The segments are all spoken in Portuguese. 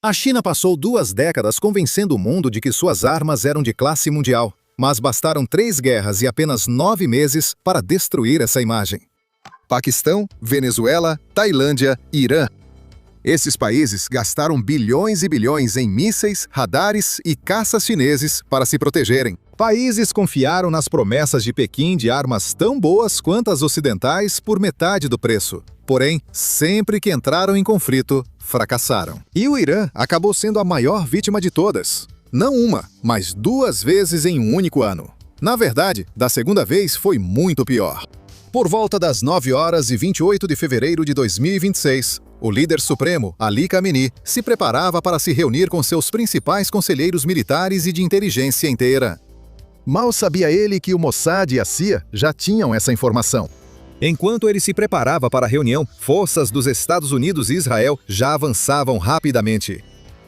A China passou 2 décadas convencendo o mundo de que suas armas eram de classe mundial, mas bastaram 3 guerras e apenas 9 meses para destruir essa imagem. Paquistão, Venezuela, Tailândia e Irã. Esses países gastaram bilhões e bilhões em mísseis, radares e caças chineses para se protegerem. Países confiaram nas promessas de Pequim de armas tão boas quanto as ocidentais por metade do preço. Porém, sempre que entraram em conflito, fracassaram. E o Irã acabou sendo a maior vítima de todas. Não uma, mas 2 vezes em um único ano. Na verdade, da segunda vez foi muito pior. Por volta das 9h28 de fevereiro de 2026, o líder supremo, Ali Khamenei, se preparava para se reunir com seus principais conselheiros militares e de inteligência em Teherã. Mal sabia ele que o Mossad e a CIA já tinham essa informação. Enquanto ele se preparava para a reunião, forças dos Estados Unidos e Israel já avançavam rapidamente.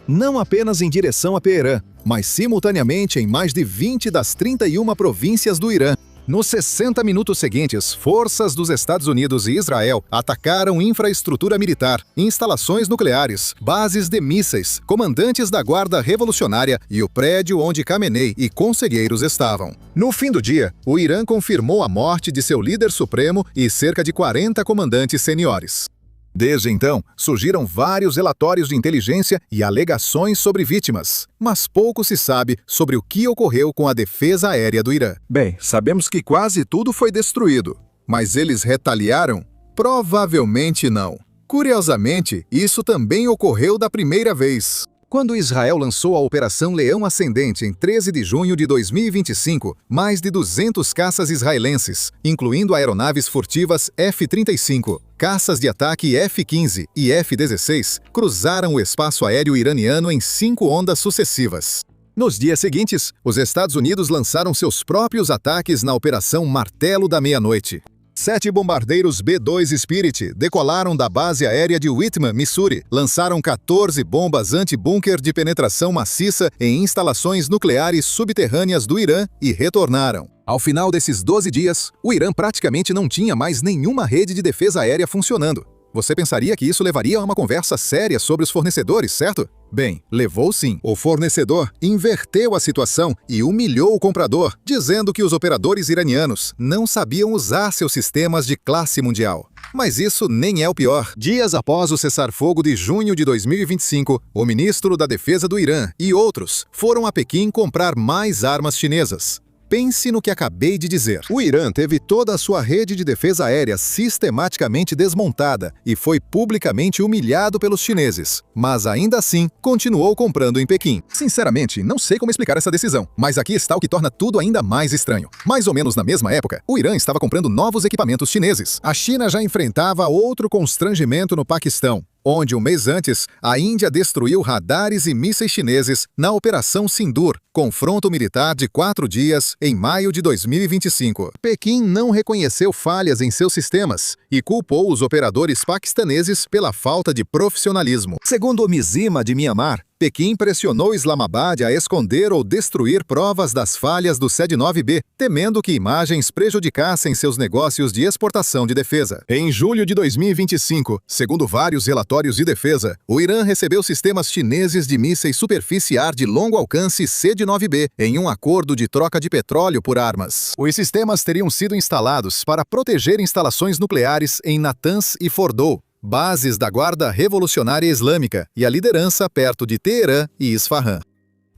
Não apenas em direção a Teherã, mas simultaneamente em mais de 20 das 31 províncias do Irã. Nos 60 minutos seguintes, forças dos Estados Unidos e Israel atacaram infraestrutura militar, instalações nucleares, bases de mísseis, comandantes da Guarda Revolucionária e o prédio onde Khamenei e conselheiros estavam. No fim do dia, o Irã confirmou a morte de seu líder supremo e cerca de 40 comandantes seniores. Desde então, surgiram vários relatórios de inteligência e alegações sobre vítimas, mas pouco se sabe sobre o que ocorreu com a defesa aérea do Irã. Bem, sabemos que quase tudo foi destruído, mas eles retaliaram? Provavelmente não. Curiosamente, isso também ocorreu da primeira vez. Quando Israel lançou a Operação Leão Ascendente em 13 de junho de 2025, mais de 200 caças israelenses, incluindo aeronaves furtivas F-35, caças de ataque F-15 e F-16, cruzaram o espaço aéreo iraniano em 5 ondas sucessivas. Nos dias seguintes, os Estados Unidos lançaram seus próprios ataques na Operação Martelo da Meia-Noite. 7 bombardeiros B-2 Spirit decolaram da base aérea de Whitman, Missouri, lançaram 14 bombas anti-bunker de penetração maciça em instalações nucleares subterrâneas do Irã e retornaram. Ao final desses 12 dias, o Irã praticamente não tinha mais nenhuma rede de defesa aérea funcionando. Você pensaria que isso levaria a uma conversa séria sobre os fornecedores, certo? Bem, levou sim. O fornecedor inverteu a situação e humilhou o comprador, dizendo que os operadores iranianos não sabiam usar seus sistemas de classe mundial. Mas isso nem é o pior. Dias após o cessar-fogo de junho de 2025, o ministro da Defesa do Irã e outros foram a Pequim comprar mais armas chinesas. Pense no que acabei de dizer. O Irã teve toda a sua rede de defesa aérea sistematicamente desmontada e foi publicamente humilhado pelos chineses, mas ainda assim continuou comprando em Pequim. Sinceramente, não sei como explicar essa decisão, mas aqui está o que torna tudo ainda mais estranho. Mais ou menos na mesma época, o Irã estava comprando novos equipamentos chineses. A China já enfrentava outro constrangimento no Paquistão, onde um mês antes, a Índia destruiu radares e mísseis chineses na Operação Sindur, confronto militar de 4 dias em maio de 2025. Pequim não reconheceu falhas em seus sistemas e culpou os operadores paquistaneses pela falta de profissionalismo. Segundo o MISIMA de Mianmar, Pequim pressionou Islamabad a esconder ou destruir provas das falhas do SED-9B, temendo que imagens prejudicassem seus negócios de exportação de defesa. Em julho de 2025, segundo vários relatórios de defesa, o Irã recebeu sistemas chineses de mísseis superfície-ar de longo alcance SED-9B em um acordo de troca de petróleo por armas. Os sistemas teriam sido instalados para proteger instalações nucleares em Natanz e Fordow, bases da Guarda Revolucionária Islâmica e a liderança perto de Teherã e Isfahan.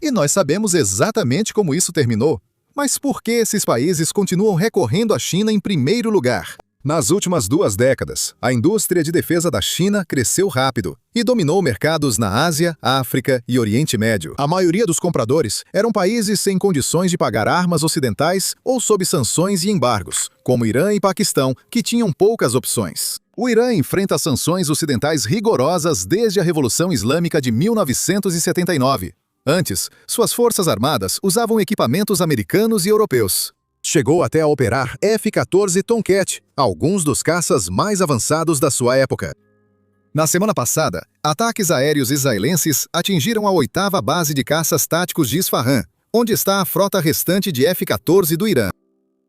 E nós sabemos exatamente como isso terminou. Mas por que esses países continuam recorrendo à China em primeiro lugar? Nas últimas 2 décadas, a indústria de defesa da China cresceu rápido e dominou mercados na Ásia, África e Oriente Médio. A maioria dos compradores eram países sem condições de pagar armas ocidentais ou sob sanções e embargos, como Irã e Paquistão, que tinham poucas opções. O Irã enfrenta sanções ocidentais rigorosas desde a Revolução Islâmica de 1979. Antes, suas forças armadas usavam equipamentos americanos e europeus. Chegou até a operar F-14 Tomcat, alguns dos caças mais avançados da sua época. Na semana passada, ataques aéreos israelenses atingiram a 8ª base de caças táticos de Isfahan, onde está a frota restante de F-14 do Irã.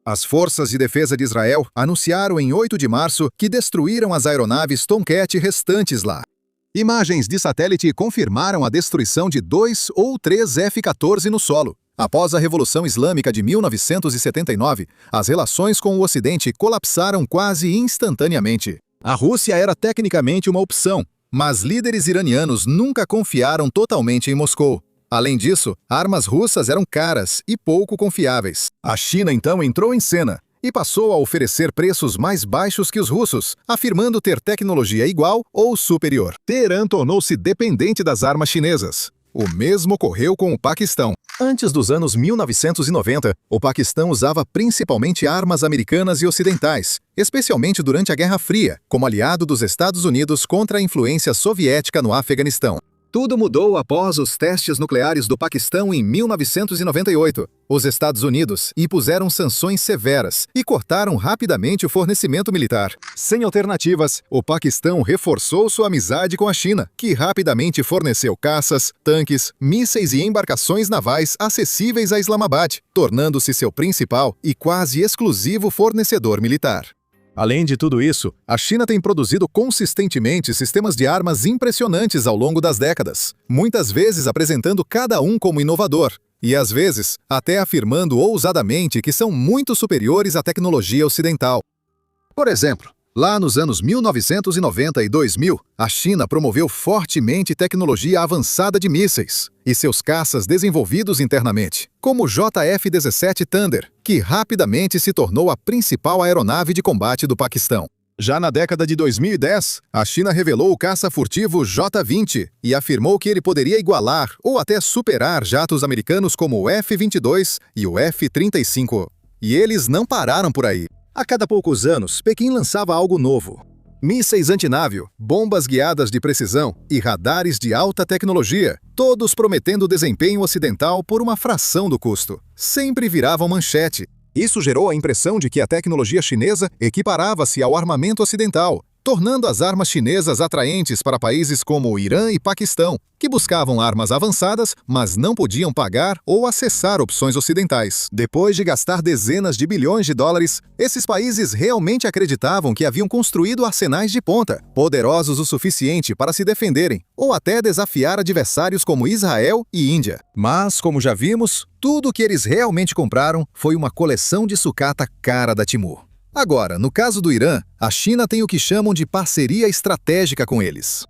As forças de defesa de Israel anunciaram em 8 de março que destruíram as aeronaves Tomcat restantes lá. Imagens de satélite confirmaram a destruição de 2 ou 3 F-14 no solo. Após a Revolução Islâmica de 1979, as relações com o Ocidente colapsaram quase instantaneamente. A Rússia era tecnicamente uma opção, mas líderes iranianos nunca confiaram totalmente em Moscou. Além disso, armas russas eram caras e pouco confiáveis. A China então entrou em cena e passou a oferecer preços mais baixos que os russos, afirmando ter tecnologia igual ou superior. Teherã tornou-se dependente das armas chinesas. O mesmo ocorreu com o Paquistão. Antes dos anos 1990, o Paquistão usava principalmente armas americanas e ocidentais, especialmente durante a Guerra Fria, como aliado dos Estados Unidos contra a influência soviética no Afeganistão. Tudo mudou após os testes nucleares do Paquistão em 1998. Os Estados Unidos impuseram sanções severas e cortaram rapidamente o fornecimento militar. Sem alternativas, o Paquistão reforçou sua amizade com a China, que rapidamente forneceu caças, tanques, mísseis e embarcações navais acessíveis a Islamabad, tornando-se seu principal e quase exclusivo fornecedor militar. Além de tudo isso, a China tem produzido consistentemente sistemas de armas impressionantes ao longo das décadas, muitas vezes apresentando cada um como inovador, e às vezes até afirmando ousadamente que são muito superiores à tecnologia ocidental. Por exemplo, lá nos anos 1990 e 2000, a China promoveu fortemente tecnologia avançada de mísseis e seus caças desenvolvidos internamente, como o JF-17 Thunder, que rapidamente se tornou a principal aeronave de combate do Paquistão. Já na década de 2010, a China revelou o caça furtivo J-20 e afirmou que ele poderia igualar ou até superar jatos americanos como o F-22 e o F-35. E eles não pararam por aí. A cada poucos anos, Pequim lançava algo novo. Mísseis antinávio, bombas guiadas de precisão e radares de alta tecnologia, todos prometendo desempenho ocidental por uma fração do custo. Sempre viravam manchete. Isso gerou a impressão de que a tecnologia chinesa equiparava-se ao armamento ocidental, tornando as armas chinesas atraentes para países como o Irã e Paquistão, que buscavam armas avançadas, mas não podiam pagar ou acessar opções ocidentais. Depois de gastar dezenas de bilhões de dólares, esses países realmente acreditavam que haviam construído arsenais de ponta, poderosos o suficiente para se defenderem, ou até desafiar adversários como Israel e Índia. Mas, como já vimos, tudo o que eles realmente compraram foi uma coleção de sucata cara da Timur. Agora, no caso do Irã, a China tem o que chamam de parceria estratégica com eles.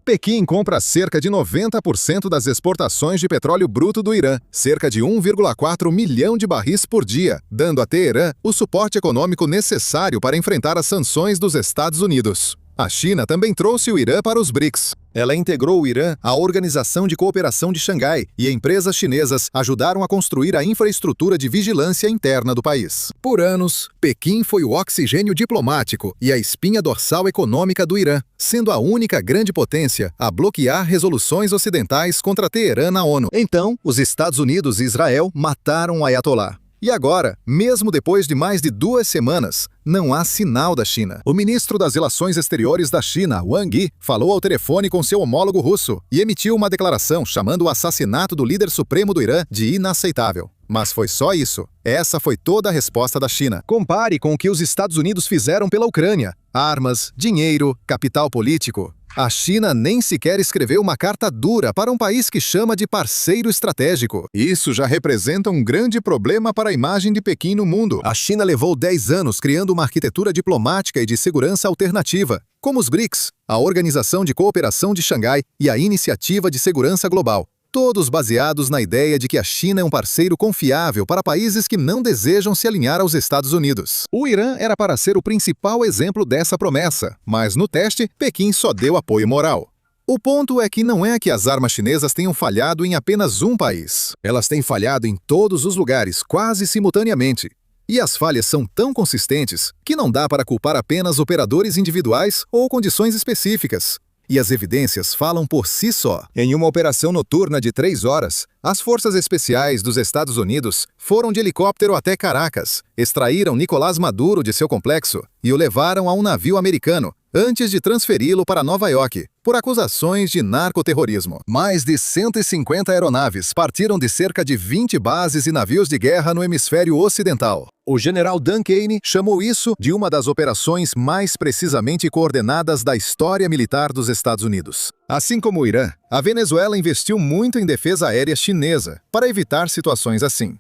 Pequim compra cerca de 90% das exportações de petróleo bruto do Irã, cerca de 1,4 milhão de barris por dia, dando a Teherã o suporte econômico necessário para enfrentar as sanções dos Estados Unidos. A China também trouxe o Irã para os BRICS. Ela integrou o Irã à Organização de Cooperação de Xangai e empresas chinesas ajudaram a construir a infraestrutura de vigilância interna do país. Por anos, Pequim foi o oxigênio diplomático e a espinha dorsal econômica do Irã, sendo a única grande potência a bloquear resoluções ocidentais contra Teherã na ONU. Então, os Estados Unidos e Israel mataram o Ayatollah. E agora, mesmo depois de mais de 2 semanas, não há sinal da China. O ministro das Relações Exteriores da China, Wang Yi, falou ao telefone com seu homólogo russo e emitiu uma declaração chamando o assassinato do líder supremo do Irã de inaceitável. Mas foi só isso. Essa foi toda a resposta da China. Compare com o que os Estados Unidos fizeram pela Ucrânia. Armas, dinheiro, capital político. A China nem sequer escreveu uma carta dura para um país que chama de parceiro estratégico. Isso já representa um grande problema para a imagem de Pequim no mundo. A China levou 10 anos criando uma arquitetura diplomática e de segurança alternativa, como os BRICS, a Organização de Cooperação de Xangai e a Iniciativa de Segurança Global. Todos baseados na ideia de que a China é um parceiro confiável para países que não desejam se alinhar aos Estados Unidos. O Irã era para ser o principal exemplo dessa promessa, mas no teste, Pequim só deu apoio moral. O ponto é que não é que as armas chinesas tenham falhado em apenas um país. Elas têm falhado em todos os lugares, quase simultaneamente. E as falhas são tão consistentes que não dá para culpar apenas operadores individuais ou condições específicas. E as evidências falam por si só. Em uma operação noturna de 3 horas, as forças especiais dos Estados Unidos foram de helicóptero até Caracas, extraíram Nicolás Maduro de seu complexo e o levaram a um navio americano, antes de transferi-lo para Nova York, por acusações de narcoterrorismo. Mais de 150 aeronaves partiram de cerca de 20 bases e navios de guerra no hemisfério ocidental. O general Dan Kane chamou isso de uma das operações mais precisamente coordenadas da história militar dos Estados Unidos. Assim como o Irã, a Venezuela investiu muito em defesa aérea chinesa para evitar situações assim.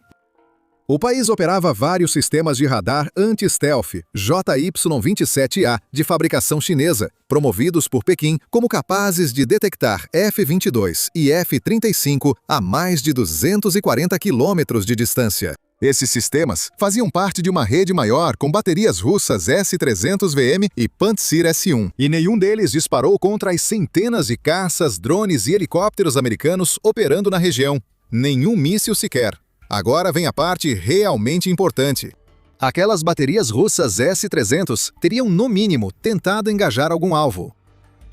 O país operava vários sistemas de radar anti-stealth JY-27A de fabricação chinesa, promovidos por Pequim como capazes de detectar F-22 e F-35 a mais de 240 quilômetros de distância. Esses sistemas faziam parte de uma rede maior com baterias russas S-300VM e Pantsir S-1, e nenhum deles disparou contra as centenas de caças, drones e helicópteros americanos operando na região. Nenhum míssil sequer. Agora vem a parte realmente importante. Aquelas baterias russas S-300 teriam, no mínimo, tentado engajar algum alvo.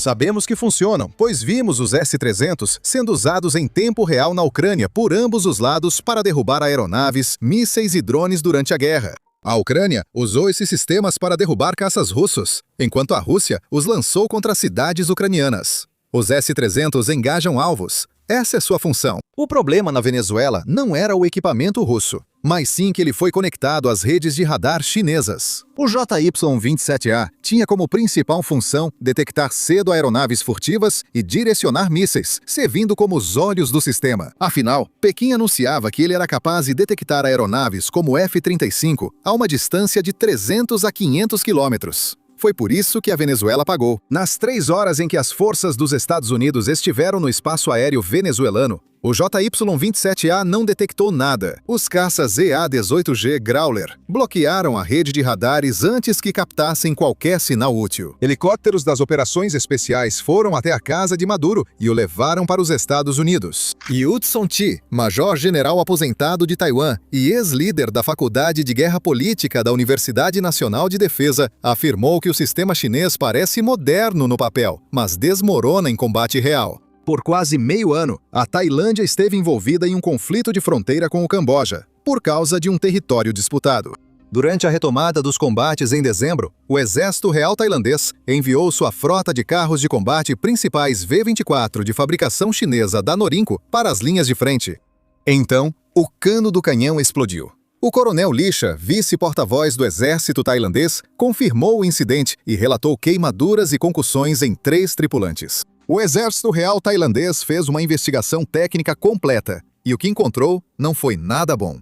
Sabemos que funcionam, pois vimos os S-300 sendo usados em tempo real na Ucrânia por ambos os lados para derrubar aeronaves, mísseis e drones durante a guerra. A Ucrânia usou esses sistemas para derrubar caças russos, enquanto a Rússia os lançou contra cidades ucranianas. Os S-300 engajam alvos. Essa é sua função. O problema na Venezuela não era o equipamento russo, mas sim que ele foi conectado às redes de radar chinesas. O JY-27A tinha como principal função detectar cedo aeronaves furtivas e direcionar mísseis, servindo como os olhos do sistema. Afinal, Pequim anunciava que ele era capaz de detectar aeronaves como F-35 a uma distância de 300 a 500 quilômetros. Foi por isso que a Venezuela pagou. Nas 3 horas em que as forças dos Estados Unidos estiveram no espaço aéreo venezuelano, o JY-27A não detectou nada. Os caças EA-18G Growler bloquearam a rede de radares antes que captassem qualquer sinal útil. Helicópteros das operações especiais foram até a casa de Maduro e o levaram para os Estados Unidos. E Hudson Chi, major-general aposentado de Taiwan e ex-líder da Faculdade de Guerra Política da Universidade Nacional de Defesa, afirmou que o sistema chinês parece moderno no papel, mas desmorona em combate real. Por quase meio ano, a Tailândia esteve envolvida em um conflito de fronteira com o Camboja, por causa de um território disputado. Durante a retomada dos combates em dezembro, o Exército Real Tailandês enviou sua frota de carros de combate principais V-24 de fabricação chinesa da Norinco para as linhas de frente. Então, o cano do canhão explodiu. O coronel Licha, vice-porta-voz do exército tailandês, confirmou o incidente e relatou queimaduras e concussões em 3 tripulantes. O Exército Real Tailandês fez uma investigação técnica completa e o que encontrou não foi nada bom.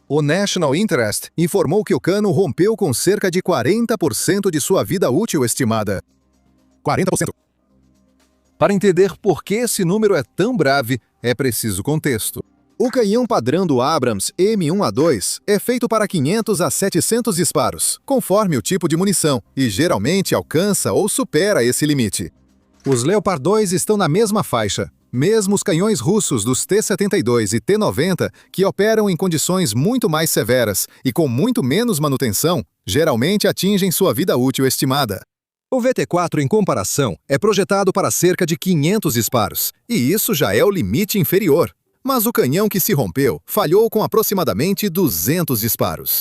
O National Interest informou que o cano rompeu com cerca de 40% de sua vida útil estimada. 40%. Para entender por que esse número é tão breve, é preciso contexto. O canhão padrão do Abrams M1A2 é feito para 500 a 700 disparos, conforme o tipo de munição, e geralmente alcança ou supera esse limite. Os Leopard 2 estão na mesma faixa. Mesmo os canhões russos dos T-72 e T-90, que operam em condições muito mais severas e com muito menos manutenção, geralmente atingem sua vida útil estimada. O VT-4, em comparação, é projetado para cerca de 500 disparos, e isso já é o limite inferior. Mas o canhão que se rompeu falhou com aproximadamente 200 disparos.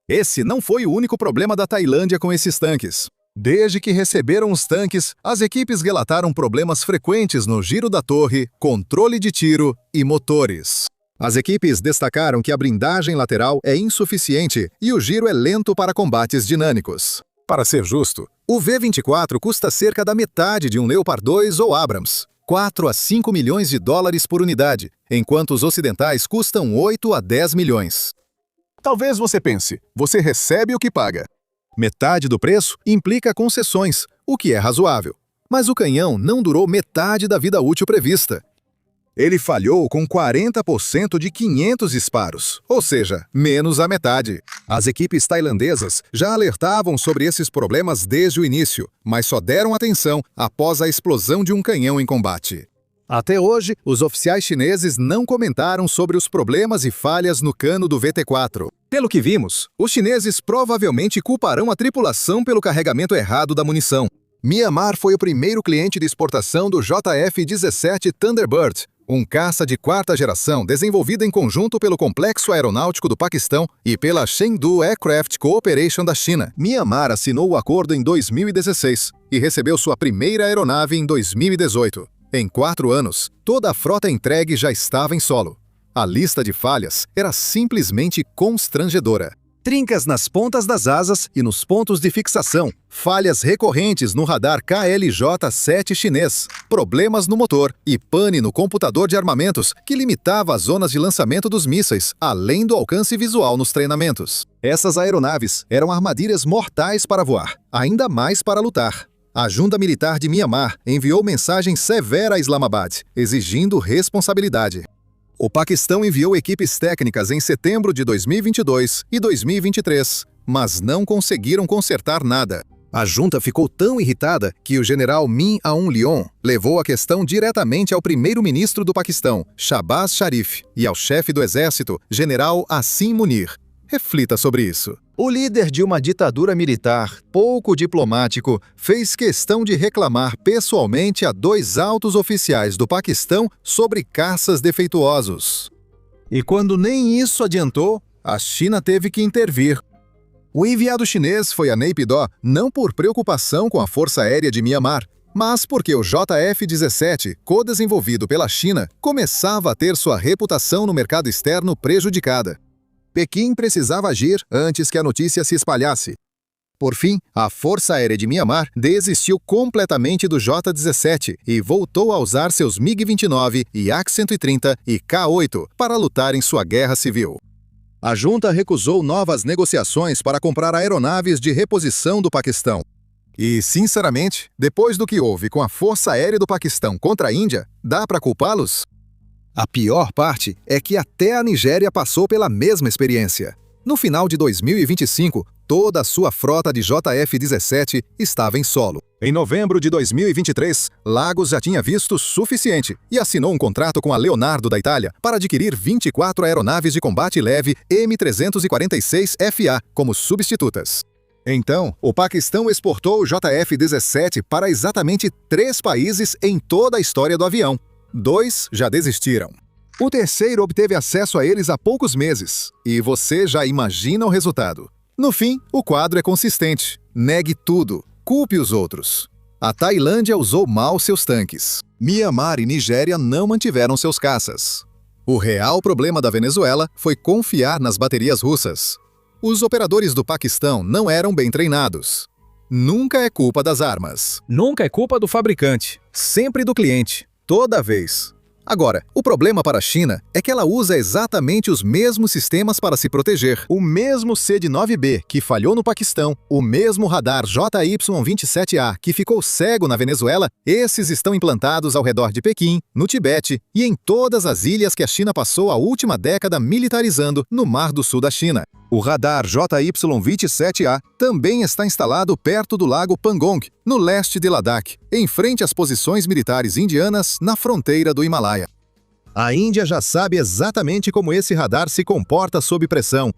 Esse não foi o único problema da Tailândia com esses tanques. Desde que receberam os tanques, as equipes relataram problemas frequentes no giro da torre, controle de tiro e motores. As equipes destacaram que a blindagem lateral é insuficiente e o giro é lento para combates dinâmicos. Para ser justo, o V-24 custa cerca da metade de um Leopard 2 ou Abrams, 4 a 5 milhões de dólares por unidade, enquanto os ocidentais custam 8 a 10 milhões. Talvez você pense, você recebe o que paga. Metade do preço implica concessões, o que é razoável. Mas o canhão não durou metade da vida útil prevista. Ele falhou com 40% de 500 disparos, ou seja, menos a metade. As equipes tailandesas já alertavam sobre esses problemas desde o início, mas só deram atenção após a explosão de um canhão em combate. Até hoje, os oficiais chineses não comentaram sobre os problemas e falhas no cano do VT-4. Pelo que vimos, os chineses provavelmente culparão a tripulação pelo carregamento errado da munição. Myanmar foi o primeiro cliente de exportação do JF-17 Thunderbird, um caça de quarta geração desenvolvido em conjunto pelo Complexo Aeronáutico do Paquistão e pela Chengdu Aircraft Corporation da China. Myanmar assinou o acordo em 2016 e recebeu sua primeira aeronave em 2018. Em 4 anos, toda a frota entregue já estava em solo. A lista de falhas era simplesmente constrangedora. Trincas nas pontas das asas e nos pontos de fixação, falhas recorrentes no radar KLJ-7 chinês, problemas no motor e pane no computador de armamentos que limitava as zonas de lançamento dos mísseis, além do alcance visual nos treinamentos. Essas aeronaves eram armadilhas mortais para voar, ainda mais para lutar. A Junta Militar de Myanmar enviou mensagem severa a Islamabad, exigindo responsabilidade. O Paquistão enviou equipes técnicas em setembro de 2022 e 2023, mas não conseguiram consertar nada. A junta ficou tão irritada que o general Min Aung Hlaing levou a questão diretamente ao primeiro-ministro do Paquistão, Shahbaz Sharif, e ao chefe do exército, general Asim Munir. Reflita sobre isso. O líder de uma ditadura militar, pouco diplomático, fez questão de reclamar pessoalmente a 2 altos oficiais do Paquistão sobre caças defeituosos. E quando nem isso adiantou, a China teve que intervir. O enviado chinês foi a Naypyidaw não por preocupação com a Força Aérea de Myanmar, mas porque o JF-17, co-desenvolvido pela China, começava a ter sua reputação no mercado externo prejudicada. Pequim precisava agir antes que a notícia se espalhasse. Por fim, a Força Aérea de Myanmar desistiu completamente do J-17 e voltou a usar seus MiG-29, Yak-130 e K-8 para lutar em sua guerra civil. A junta recusou novas negociações para comprar aeronaves de reposição do Paquistão. E, sinceramente, depois do que houve com a Força Aérea do Paquistão contra a Índia, dá para culpá-los? A pior parte é que até a Nigéria passou pela mesma experiência. No final de 2025, toda a sua frota de JF-17 estava em solo. Em novembro de 2023, Lagos já tinha visto suficiente e assinou um contrato com a Leonardo da Itália para adquirir 24 aeronaves de combate leve M346FA como substitutas. Então, o Paquistão exportou o JF-17 para exatamente 3 países em toda a história do avião. 2 já desistiram. O terceiro obteve acesso a eles há poucos meses, e você já imagina o resultado. No fim, o quadro é consistente. Negue tudo, culpe os outros. A Tailândia usou mal seus tanques. Myanmar e Nigéria não mantiveram seus caças. O real problema da Venezuela foi confiar nas baterias russas. Os operadores do Paquistão não eram bem treinados. Nunca é culpa das armas. Nunca é culpa do fabricante. Sempre do cliente. Toda vez. Agora, o problema para a China é que ela usa exatamente os mesmos sistemas para se proteger. O mesmo CD-9B que falhou no Paquistão, o mesmo radar JY-27A que ficou cego na Venezuela, esses estão implantados ao redor de Pequim, no Tibete e em todas as ilhas que a China passou a última década militarizando no Mar do Sul da China. O radar JY-27A também está instalado perto do lago Pangong, no leste de Ladakh, em frente às posições militares indianas na fronteira do Himalaia. A Índia já sabe exatamente como esse radar se comporta sob pressão.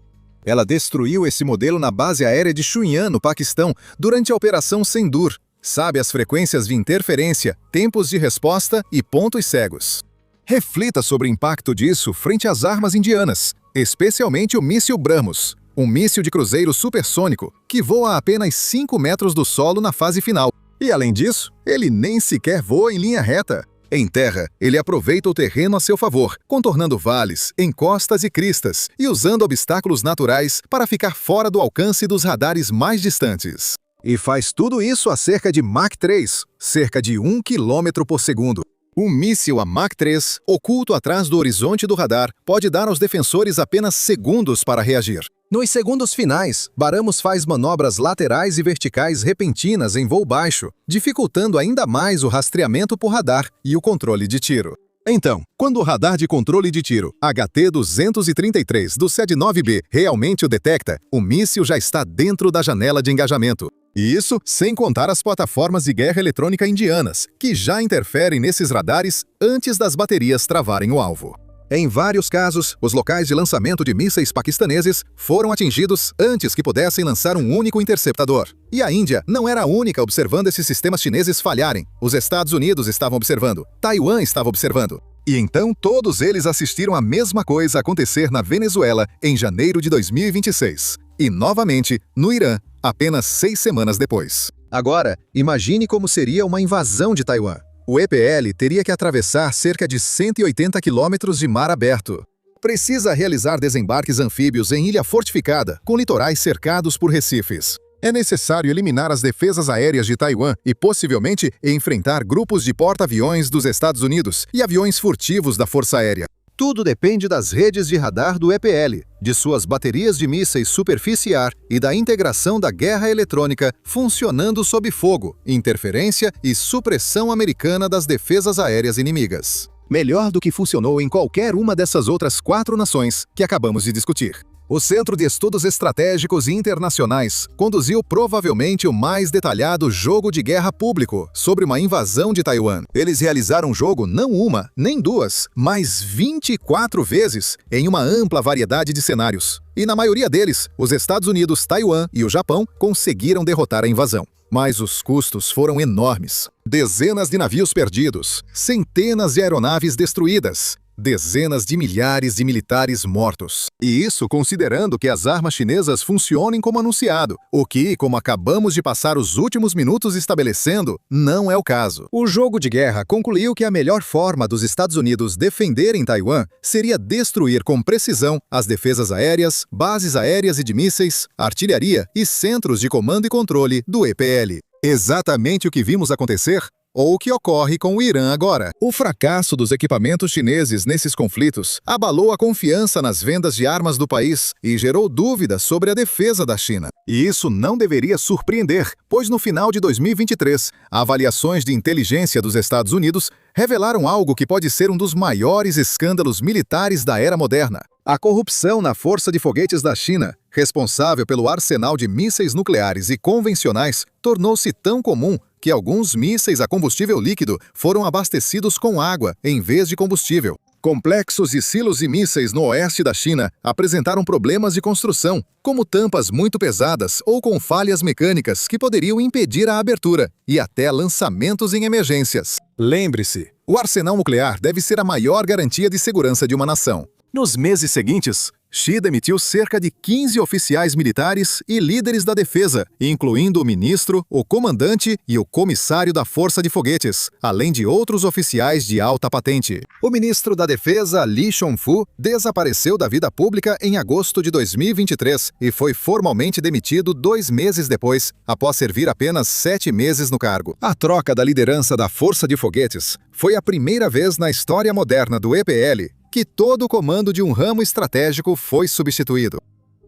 Ela destruiu esse modelo na base aérea de Shunyan, no Paquistão, durante a Operação Sindoor. Sabe as frequências de interferência, tempos de resposta e pontos cegos. Reflita sobre o impacto disso frente às armas indianas, especialmente o míssil BrahMos, um míssil de cruzeiro supersônico que voa a apenas 5 metros do solo na fase final. E além disso, ele nem sequer voa em linha reta. Em terra, ele aproveita o terreno a seu favor, contornando vales, encostas e cristas e usando obstáculos naturais para ficar fora do alcance dos radares mais distantes. E faz tudo isso a cerca de Mach 3, cerca de 1 km por segundo. Um míssil a Mach 3, oculto atrás do horizonte do radar, pode dar aos defensores apenas segundos para reagir. Nos segundos finais, BrahMos faz manobras laterais e verticais repentinas em voo baixo, dificultando ainda mais o rastreamento por radar e o controle de tiro. Então, quando o radar de controle de tiro HT-233 do CD-9B realmente o detecta, o míssil já está dentro da janela de engajamento. E isso sem contar as plataformas de guerra eletrônica indianas, que já interferem nesses radares antes das baterias travarem o alvo. Em vários casos, os locais de lançamento de mísseis paquistaneses foram atingidos antes que pudessem lançar um único interceptador. E a Índia não era a única observando esses sistemas chineses falharem. Os Estados Unidos estavam observando, Taiwan estava observando. E então todos eles assistiram a mesma coisa acontecer na Venezuela em janeiro de 2026. E novamente no Irã, apenas 6 semanas depois. Agora, imagine como seria uma invasão de Taiwan. O EPL teria que atravessar cerca de 180 quilômetros de mar aberto. Precisa realizar desembarques anfíbios em ilha fortificada, com litorais cercados por recifes. É necessário eliminar as defesas aéreas de Taiwan e, possivelmente, enfrentar grupos de porta-aviões dos Estados Unidos e aviões furtivos da Força Aérea. Tudo depende das redes de radar do EPL, de suas baterias de mísseis superfície e ar e da integração da guerra eletrônica funcionando sob fogo, interferência e supressão americana das defesas aéreas inimigas. Melhor do que funcionou em qualquer uma dessas outras 4 nações que acabamos de discutir. O Centro de Estudos Estratégicos Internacionais conduziu provavelmente o mais detalhado jogo de guerra público sobre uma invasão de Taiwan. Eles realizaram o jogo não uma, nem 2, mas 24 vezes em uma ampla variedade de cenários. E na maioria deles, os Estados Unidos, Taiwan e o Japão conseguiram derrotar a invasão. Mas os custos foram enormes. Dezenas de navios perdidos, centenas de aeronaves destruídas, dezenas de milhares de militares mortos. E isso considerando que as armas chinesas funcionem como anunciado, o que, como acabamos de passar os últimos minutos estabelecendo, não é o caso. O jogo de guerra concluiu que a melhor forma dos Estados Unidos defenderem Taiwan seria destruir com precisão as defesas aéreas, bases aéreas e de mísseis, artilharia e centros de comando e controle do EPL. Exatamente o que vimos acontecer ou o que ocorre com o Irã agora. O fracasso dos equipamentos chineses nesses conflitos abalou a confiança nas vendas de armas do país e gerou dúvidas sobre a defesa da China. E isso não deveria surpreender, pois no final de 2023, avaliações de inteligência dos Estados Unidos revelaram algo que pode ser um dos maiores escândalos militares da era moderna. A corrupção na Força de Foguetes da China, responsável pelo arsenal de mísseis nucleares e convencionais, tornou-se tão comum que alguns mísseis a combustível líquido foram abastecidos com água em vez de combustível. Complexos de silos de mísseis no oeste da China apresentaram problemas de construção, como tampas muito pesadas ou com falhas mecânicas que poderiam impedir a abertura e até lançamentos em emergências. Lembre-se, o arsenal nuclear deve ser a maior garantia de segurança de uma nação. Nos meses seguintes, Xi demitiu cerca de 15 oficiais militares e líderes da defesa, incluindo o ministro, o comandante e o comissário da Força de Foguetes, além de outros oficiais de alta patente. O ministro da Defesa, Li Shangfu, desapareceu da vida pública em agosto de 2023 e foi formalmente demitido 2 meses depois, após servir apenas 7 meses no cargo. A troca da liderança da Força de Foguetes foi a primeira vez na história moderna do EPL que todo o comando de um ramo estratégico foi substituído.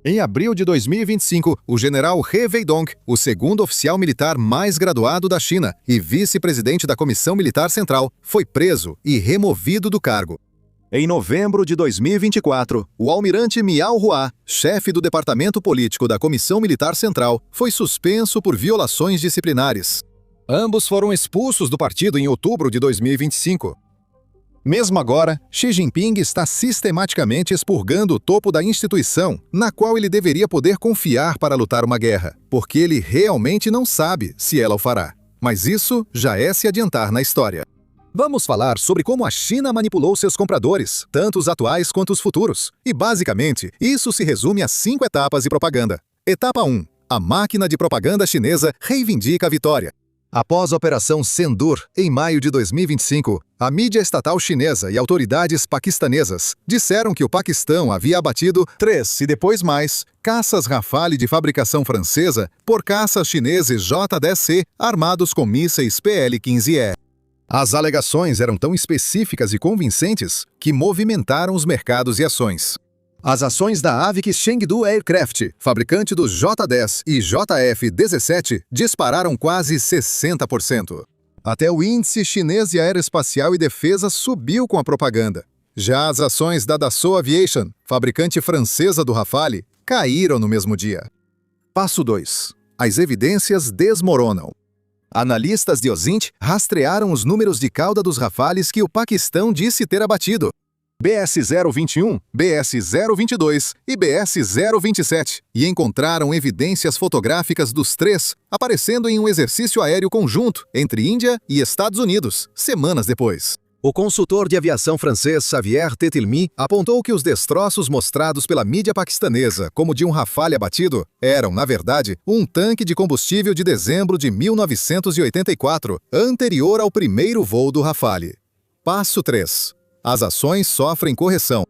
Em abril de 2025, o general He Weidong, o segundo oficial militar mais graduado da China e vice-presidente da Comissão Militar Central, foi preso e removido do cargo. Em novembro de 2024, o almirante Miao Hua, chefe do Departamento Político da Comissão Militar Central, foi suspenso por violações disciplinares. Ambos foram expulsos do partido em outubro de 2025. Mesmo agora, Xi Jinping está sistematicamente expurgando o topo da instituição, na qual ele deveria poder confiar para lutar uma guerra, porque ele realmente não sabe se ela o fará. Mas isso já é se adiantar na história. Vamos falar sobre como a China manipulou seus compradores, tanto os atuais quanto os futuros. E basicamente, isso se resume a 5 etapas de propaganda. Etapa 1. A máquina de propaganda chinesa reivindica a vitória. Após a Operação Sindoor, em maio de 2025, a mídia estatal chinesa e autoridades paquistanesas disseram que o Paquistão havia abatido 3 e depois mais caças Rafale de fabricação francesa por caças chineses J-10C armados com mísseis PL-15E. As alegações eram tão específicas e convincentes que movimentaram os mercados e ações. As ações da Avic Chengdu Aircraft, fabricante dos J-10 e JF-17, dispararam quase 60%. Até o índice chinês de aeroespacial e defesa subiu com a propaganda. Já as ações da Dassault Aviation, fabricante francesa do Rafale, caíram no mesmo dia. Passo 2. As evidências desmoronam. Analistas de OSINT rastrearam os números de cauda dos Rafales que o Paquistão disse ter abatido. BS-021, BS-022 e BS-027, e encontraram evidências fotográficas dos 3 aparecendo em um exercício aéreo conjunto entre Índia e Estados Unidos, semanas depois. O consultor de aviação francês Xavier Tetilmy apontou que os destroços mostrados pela mídia paquistanesa como de um Rafale abatido eram, na verdade, um tanque de combustível de dezembro de 1984, anterior ao primeiro voo do Rafale. Passo 3. As ações sofrem correção.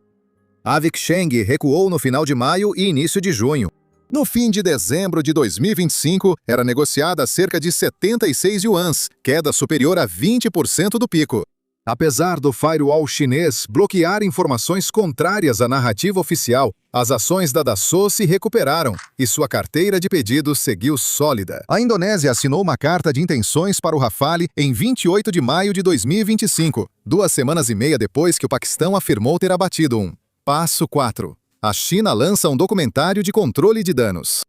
A Vixiang recuou no final de maio e início de junho. No fim de dezembro de 2025, era negociada a cerca de 76 yuans, queda superior a 20% do pico. Apesar do firewall chinês bloquear informações contrárias à narrativa oficial, as ações da Dassault se recuperaram e sua carteira de pedidos seguiu sólida. A Indonésia assinou uma carta de intenções para o Rafale em 28 de maio de 2025, 2 semanas e meia depois que o Paquistão afirmou ter abatido um. Passo 4. A China lança um documentário de controle de danos.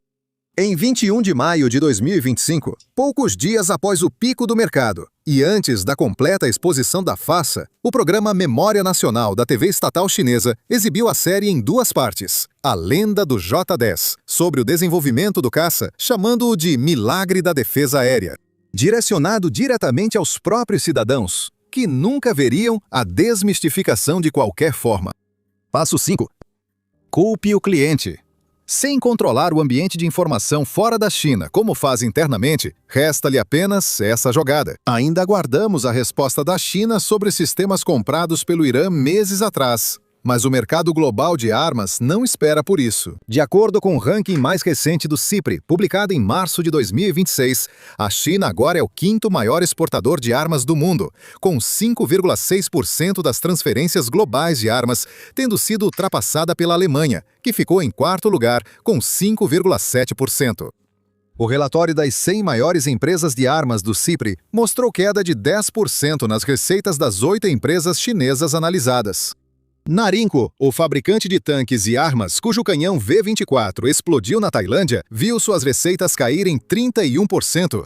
Em 21 de maio de 2025, poucos dias após o pico do mercado e antes da completa exposição da farsa, o programa Memória Nacional da TV estatal chinesa exibiu a série em 2 partes, A Lenda do J-10, sobre o desenvolvimento do caça, chamando-o de Milagre da Defesa Aérea, direcionado diretamente aos próprios cidadãos, que nunca veriam a desmistificação de qualquer forma. Passo 5. Culpe o cliente. Sem controlar o ambiente de informação fora da China, como faz internamente, resta-lhe apenas essa jogada. Ainda aguardamos a resposta da China sobre sistemas comprados pelo Irã meses atrás. Mas o mercado global de armas não espera por isso. De acordo com o ranking mais recente do CIPRI, publicado em março de 2026, a China agora é o 5º maior exportador de armas do mundo, com 5,6% das transferências globais de armas tendo sido ultrapassada pela Alemanha, que ficou em 4º lugar, com 5,7%. O relatório das 100 maiores empresas de armas do CIPRI mostrou queda de 10% nas receitas das 8 empresas chinesas analisadas. Narinco, o fabricante de tanques e armas cujo canhão V-24 explodiu na Tailândia, viu suas receitas caírem 31%.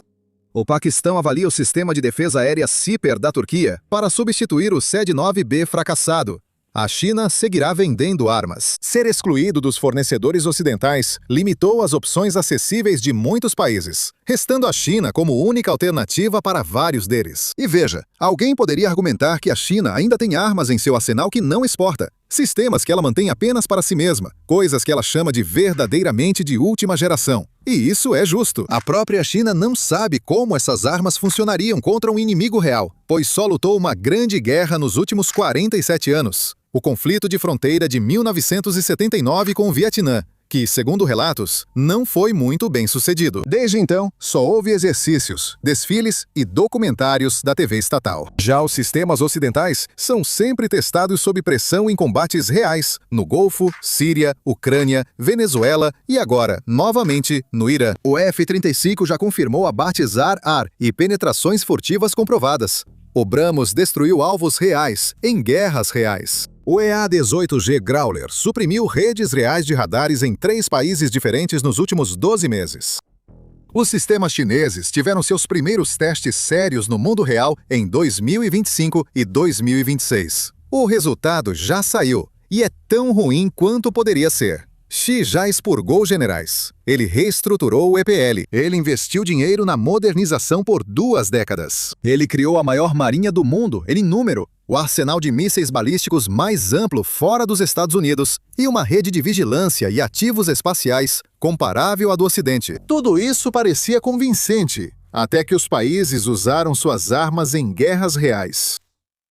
O Paquistão avalia o sistema de defesa aérea SIPR da Turquia para substituir o SED-9B fracassado. A China seguirá vendendo armas. Ser excluído dos fornecedores ocidentais limitou as opções acessíveis de muitos países, restando a China como única alternativa para vários deles. E veja, alguém poderia argumentar que a China ainda tem armas em seu arsenal que não exporta, sistemas que ela mantém apenas para si mesma, coisas que ela chama de verdadeiramente de última geração. E isso é justo. A própria China não sabe como essas armas funcionariam contra um inimigo real, pois só lutou uma grande guerra nos últimos 47 anos. O conflito de fronteira de 1979 com o Vietnã, que, segundo relatos, não foi muito bem sucedido. Desde então, só houve exercícios, desfiles e documentários da TV estatal. Já os sistemas ocidentais são sempre testados sob pressão em combates reais, no Golfo, Síria, Ucrânia, Venezuela e agora, novamente, no Irã. O F-35 já confirmou abates ar-ar e penetrações furtivas comprovadas. O BrahMos destruiu alvos reais, em guerras reais. O EA-18G Growler suprimiu redes reais de radares em 3 países diferentes nos últimos 12 meses. Os sistemas chineses tiveram seus primeiros testes sérios no mundo real em 2025 e 2026. O resultado já saiu, e é tão ruim quanto poderia ser. Xi já expurgou generais. Ele reestruturou o EPL. Ele investiu dinheiro na modernização por 2 décadas. Ele criou a maior marinha do mundo, em número, o arsenal de mísseis balísticos mais amplo fora dos Estados Unidos e uma rede de vigilância e ativos espaciais comparável à do Ocidente. Tudo isso parecia convincente, até que os países usaram suas armas em guerras reais.